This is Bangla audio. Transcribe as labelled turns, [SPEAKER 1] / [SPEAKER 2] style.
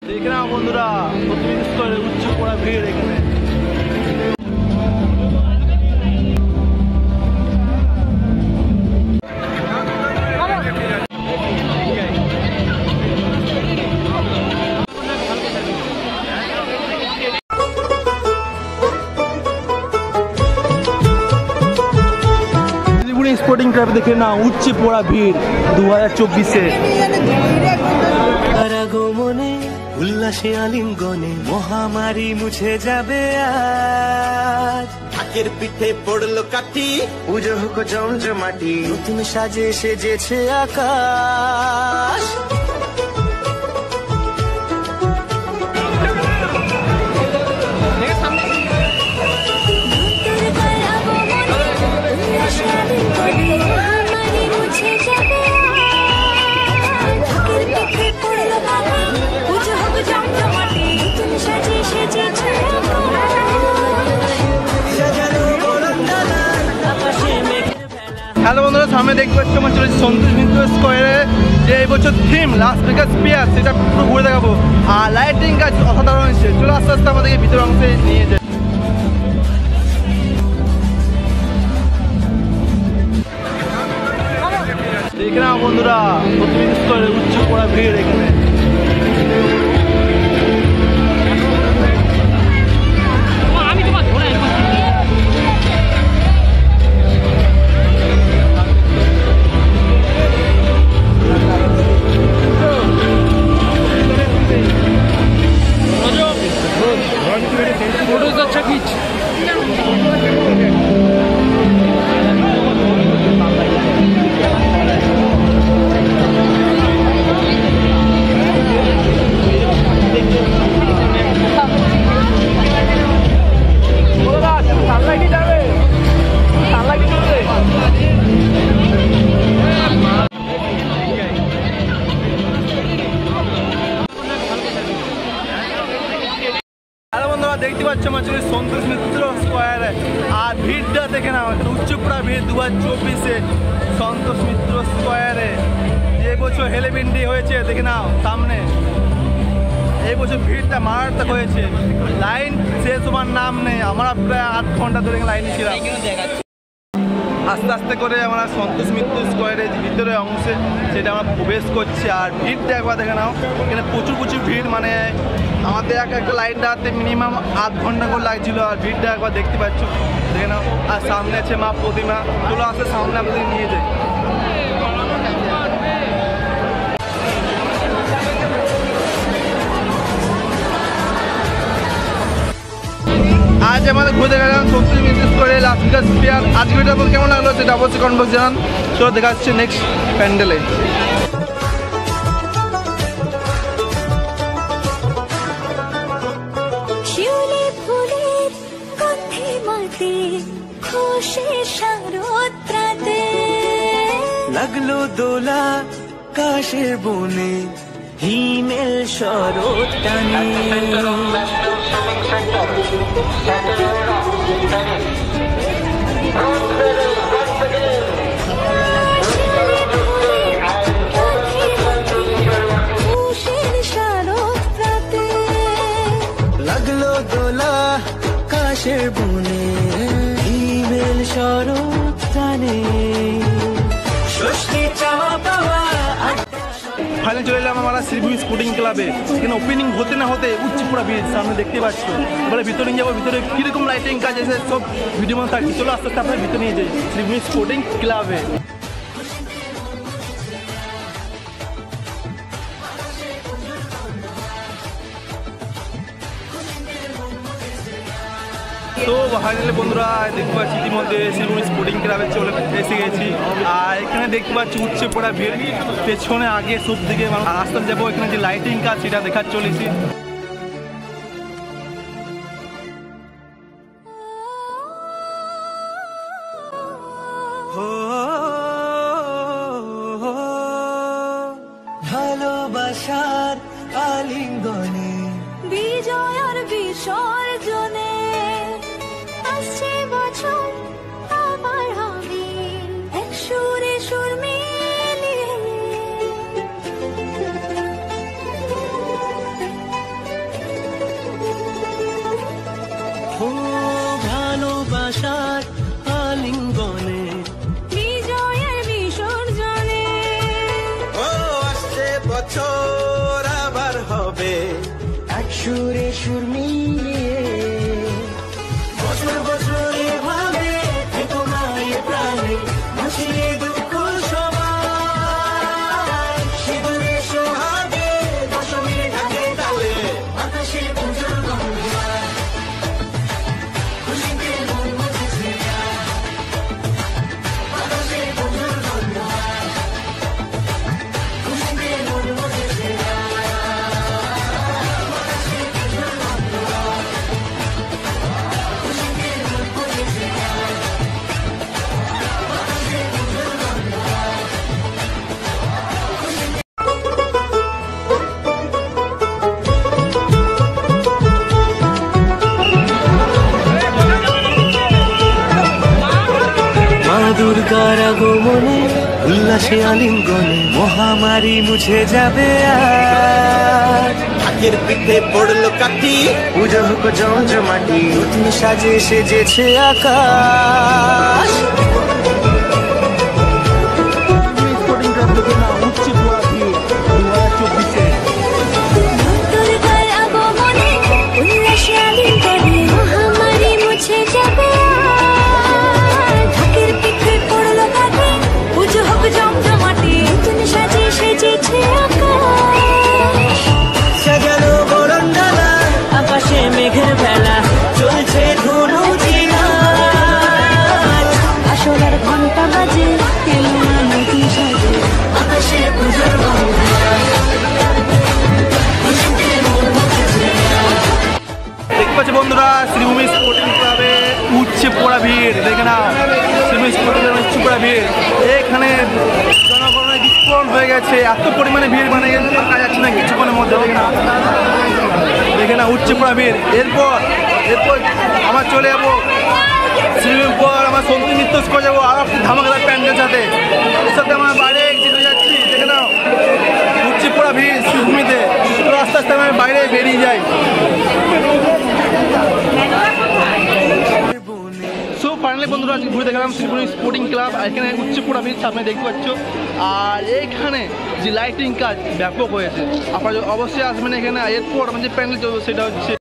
[SPEAKER 1] দেখে না বন্ধুরা, প্রতিদিন স্তরে উচ্চ পড়া ভিড় এখানে। স্পোর্টিং ক্লাব দেখে না উচ্চে পড়া ভিড় 2024-এ।
[SPEAKER 2] আগমনে উল্লাসে আলিঙ্গনে মহামারী মুছে যাবে আজ। ঢাকের পিঠে পড়লো কাঠি, পুজো হোক জমজমাটি, নতুন সাজে সেজেছে আকাশ।
[SPEAKER 1] হ্যালো বন্ধুরা, সামনে দেখতে পাচ্ছি আমার চলেছি সন্তোষ মিত্র স্কোয়ারে, যে এই বছর থিম লাস ভেগাস পিয়ার, সেটা পুরো ঘুরে দেখাবো। আর লাইটিং কাজ অসাধারণ হয়েছে। চলো আস্তে আস্তে আমাদেরকে ভিতর অংশে নিয়ে যায়। দেখে না বন্ধুরা, প্রতিদিন স্কোয়ারে উচ্চ পড়া ভিড় এখানে। अच्छा खींच। দেখতে পাচ্ছ আমার চলে সন্তোষ মিত্র স্কোয়ারে। আর ভিড়টা দেখে নাও, উচ্চ পড়া ভিড় 2024-এ সন্তোষ মিত্র স্কোয়ারে। যে বছর হেলেবিন্ডি হয়েছে দেখে নাও সামনে, এই বছর ভিড়টা মারাত্মক হয়েছে। লাইন শেষ হবার নাম নেই। আমরা প্রায় 8 ঘন্টা ধরে লাইনে ছিলাম। আস্তে আস্তে করে আমরা সন্তোষ মিত্র স্কোয়ারের ভিতরে অংশে সেটা আমরা প্রবেশ করছি। আর ভিড়টা একবার দেখে নাও, এখানে প্রচুর ভিড়। মানে আমাদের একটা লাইন দাঁড়াতে মিনিমাম 8 ঘন্টা করে লাগছিল। আর ভিড়টা একবার দেখতে পাচ্ছ, দেখে নাও। আর সামনে আছে মা প্রতিমা। চলো আসতে সামনে আমাদের নিয়ে যাই। আজ আমাদের ঘুরে গেলাম সন্তোষ মিত্র স্কোয়ারে লাস ভেগাস পিয়ার। আজকে ভিডিওটা কেমন লাগলো সেটা অবশ্যই কমেন্ট বক্সে জানান। চলো দেখা হচ্ছে নেক্সট প্যান্ডেলে।
[SPEAKER 2] লাগলো দোলা কাশের বনে, হিমেল শরৎ টানে। লাগলো দোলা কাশের বনে, হিমেল শরৎ টানে।
[SPEAKER 1] ফাইনালি চলে এলাম আমরা শ্রীভূমি স্পোর্টিং ক্লাবে। এখানে ওপেনিং হতে না হতে উচ্চ পুরা ভিড় সামনে দেখতে পাচ্ছ। এবারে ভিতরে নিয়ে যাবো, ভিতরে কীরকম লাইটিং কাজ আছে সব ভিডিও মধ্যে থাকি। চলো আস্তে আস্তে আপনার ভিতরে নিয়ে যাই শ্রীভূমি স্পোর্টিং ক্লাবে। তো ফাইনালি বন্ধুরা দেখতে পাচ্ছি ইতিমধ্যে শ্রীভূমি স্পোর্টিং ক্লাবে চলে এসে গেছি। আর এখানে দেখতে পাচ্ছি উচ্চে পড়া ভিড়। পেছনে আগে সব দিকে আস্তে যাবো, এখানে যে লাইটিং কাজ সেটা দেখার চলেছি।
[SPEAKER 2] ভালোবাসার আলিঙ্গনে,
[SPEAKER 3] বিজয় আর বিসর্জনে আসছে বছর আবার হবে এক সুরে সুর মিলিয়ে।
[SPEAKER 2] ও ভালোবাসার আলিঙ্গনে
[SPEAKER 3] বিজয়ের বিসর্জনে
[SPEAKER 2] ও আসছে বছর আবার হবে এক সুরে সুর মিলিয়ে বছর বছর এভাবে থেকো না এ প্রাণে মুছিয়ে দুঃখ সবাই সিঁদুরে সোহাগে দশমীর ঢাকে তালে আকাশে পুজোর গঙ্গা খুশিতে মন মুছেছে আকাশে পুজোর গঙ্গা খুশিতে মন মুছেছে আকাশে পুজোর গঙ্গা খুশিতে মন মুছেছে আকাশে পুজোর গঙ্গা মা দুর্গার আগমনে উল্লাসে আলিঙ্গনে মহামারী মুছে যাবে আজ হাতের পিঠে পড়লো কাঠি পুজো হোক জমজমাটি নতুন সাজে সেজেছে আকাশ
[SPEAKER 3] দুর্গার আগমনে উল্লাসে আলিঙ্গনে মহামারী মুছে যাবে আজ। ঢাকের পিঠে পড়লো কাঠি পুজো হোক জমজমাটি নতুন সাজে সেজেছে আকাশ
[SPEAKER 2] সাজানো বরণডালা আকাশে মেঘের বেলা চলছে ধনু নাচ
[SPEAKER 3] আসলার ঘন্টা বাজে এলো না নতুন সাজে
[SPEAKER 2] আকাশে পুজোর গঙ্গা খুশিতে মন মুছেছে
[SPEAKER 1] দেখতে পাচ্ছি বন্ধুরা শ্রীভূমি স্পোর্টিং ক্লাবে উঠছে পড়া ভিড় দেখে নাও শ্রীভূমি স্পোর্টিং ক্লাবে উঠছে পড়া ভিড় এখানে জনগণের বিস্ফোরণ হয়ে গেছে এত পরিমাণে ভিড় মানে থাকা যাচ্ছে না কিছুক্ষণের মধ্যে দেখে না উঠছে পড়া ভিড় এরপর আমার চলে যাবো শ্রীভূমির পর আমার সন্ধি নৃত্য করে যাবো আর একটু ধামাকাদার প্যান্ডেল সাথে এর সাথে আমার বাইরে যেতে যাচ্ছি দেখে নাও উঠছে পড়া ভিড় শ্রীভূমিতে তো আস্তে আস্তে আমি বাইরে বেরিয়ে যাই সো ফাইনালি বন্ধুরা আজকে ঘুরে দেখলাম শ্রীভূমি স্পোর্টিং ক্লাব এখানে উচ্চ পুরা ভিড় সামনে দেখতে পাচ্ছ আর এইখানে যে লাইটিং কাজ ব্যাপক হয়েছে আপনারা অবশ্যই আসবেন এখানে এরপর আমার যে প্যান্ডেল চলবে সেটা হচ্ছে